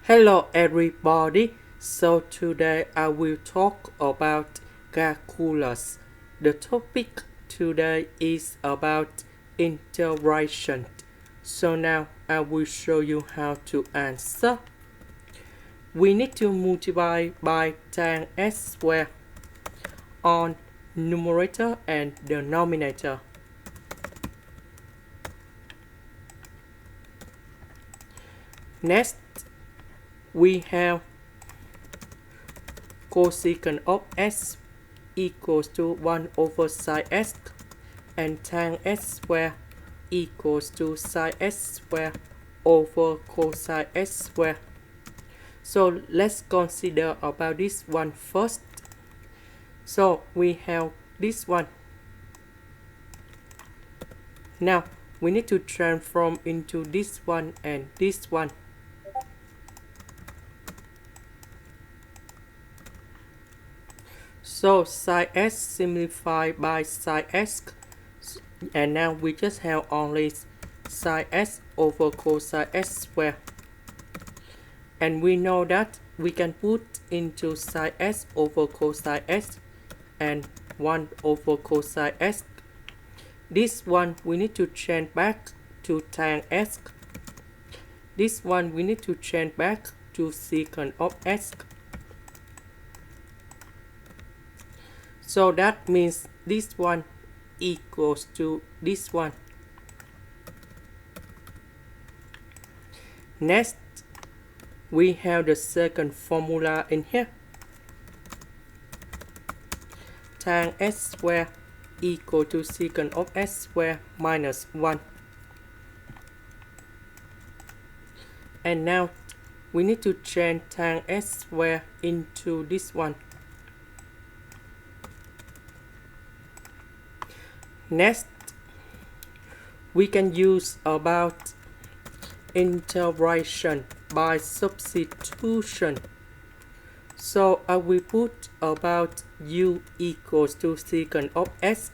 Hello everybody, so today I will talk about calculus. The topic today is about integration. So now I will show you how to answer. We need to multiply by tan s squared on numerator and denominator. Next, we have cosecant of s equals to 1 over sine s and tan s squared equals to sine s squared over cosine s squared. So let's consider about this one first. So we have this one. Now we need to transform into this one and this one. So sine s simplified by sine s, and now we just have only sine s over cosine s squared. And we know that we can put into sine s over cosine s and 1 over cosine s. This one we need to change back to tan s. This one we need to change back to secant of s. So that means this one equals to this one. Next, we have the second formula in here. Tan s squared equal to secant of s squared minus 1. And now we need to change tan s squared into this one. Next, we can use about integration by substitution. So I will put about u equals to secant of s.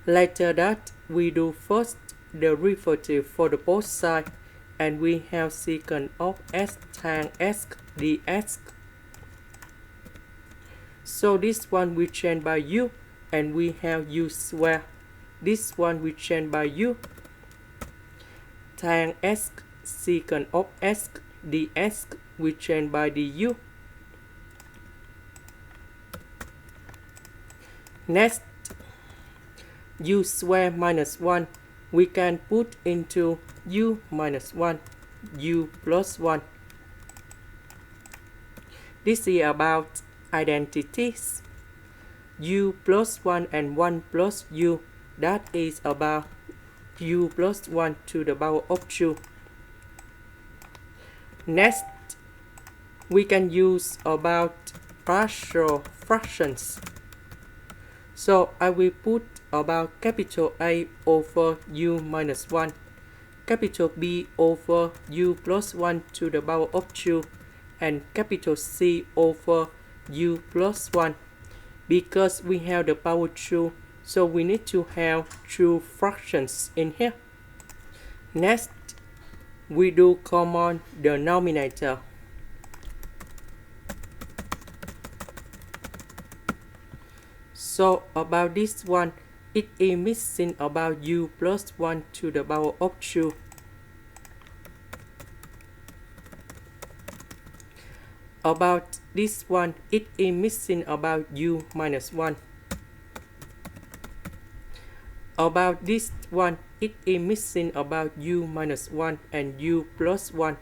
Later that we do first derivative for the both sides, and we have secant of s tan s ds. So this one we change by u, and we have u squared. This one we change by u. Tan s secant of s ds we change by du. Next, u squared minus 1 we can put into u minus 1, u plus 1. This is about identities. U plus 1 and 1 plus u, that is about u plus 1 to the power of 2. Next, we can use about partial fractions. So I will put about capital A over u minus 1, capital B over u plus 1 to the power of 2, and capital C over u plus 1. Because we have the power 2, so we need to have 2 fractions in here. Next, we do common denominator. So about this one, it is missing about u plus 1 to the power of 2. About this one, it is missing about u minus 1. About this one, it is missing about u minus 1 and u plus 1.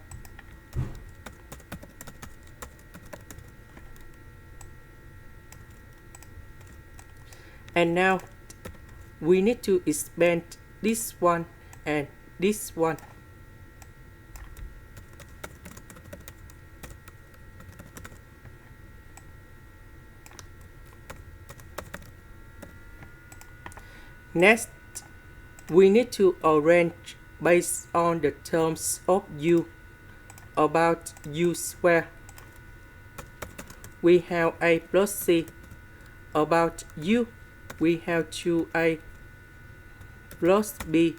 And now we need to expand this one and this one. Next, we need to arrange based on the terms of u. About u squared, we have a plus c. About u, we have 2a plus b.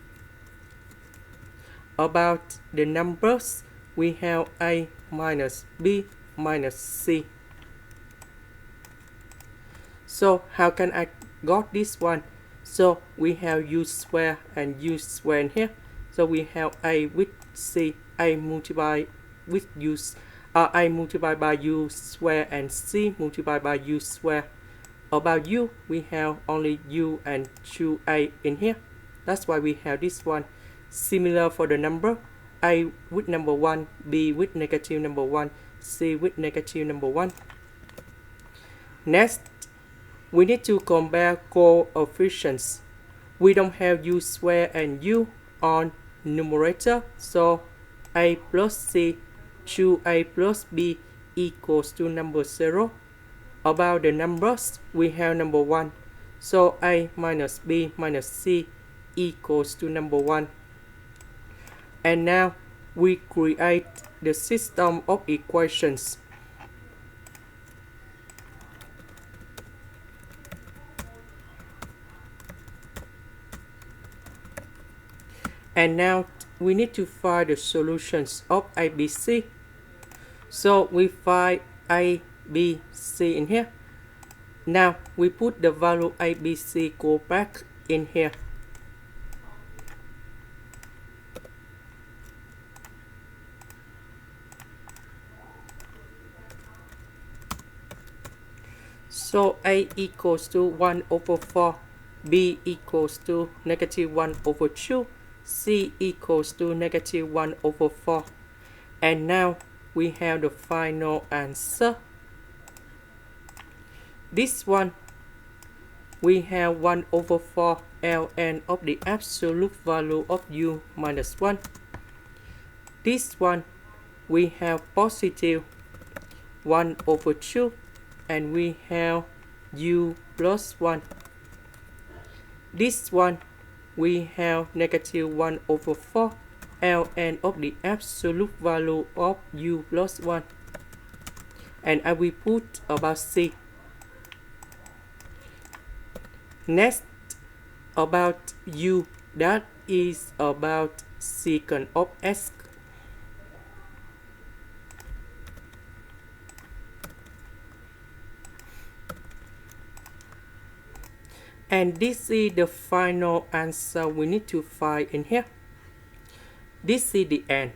About the numbers, we have A minus B minus C. So how can I got this one? So we have U square and U square in here. So we have A with C, A multiplied with U, A multiplied by U square and C multiplied by U square. About U, we have only U and 2A in here. That's why we have this one. Similar for the number, A with number 1, B with negative number 1, C with negative number 1. Next, we need to compare coefficients. We don't have U square and U on numerator, so A plus C, 2A plus B equals to number 0. About the numbers, we have number 1, so A minus B minus C equals to number 1. And now we create the system of equations. And now we need to find the solutions of A, B, C. So we find A, B, C in here. Now we put the value A, B, C go back in here. So A equals to 1 over 4, B equals to negative 1 over 2, C equals to negative 1 over 4. And now we have the final answer. This one, we have 1 over 4 ln of the absolute value of U minus 1. This one, we have positive 1 over 2, and we have U plus 1. This one, we have negative 1 over 4 ln of the absolute value of U plus 1. And I will put about C. Next, about U, that is about secant of x. And this is the final answer we need to find in here. This is the end.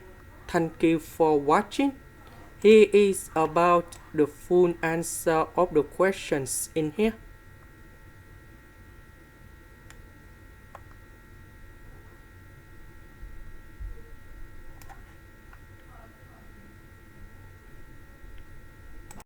Thank you for watching. Here is about the full answer of the questions in here.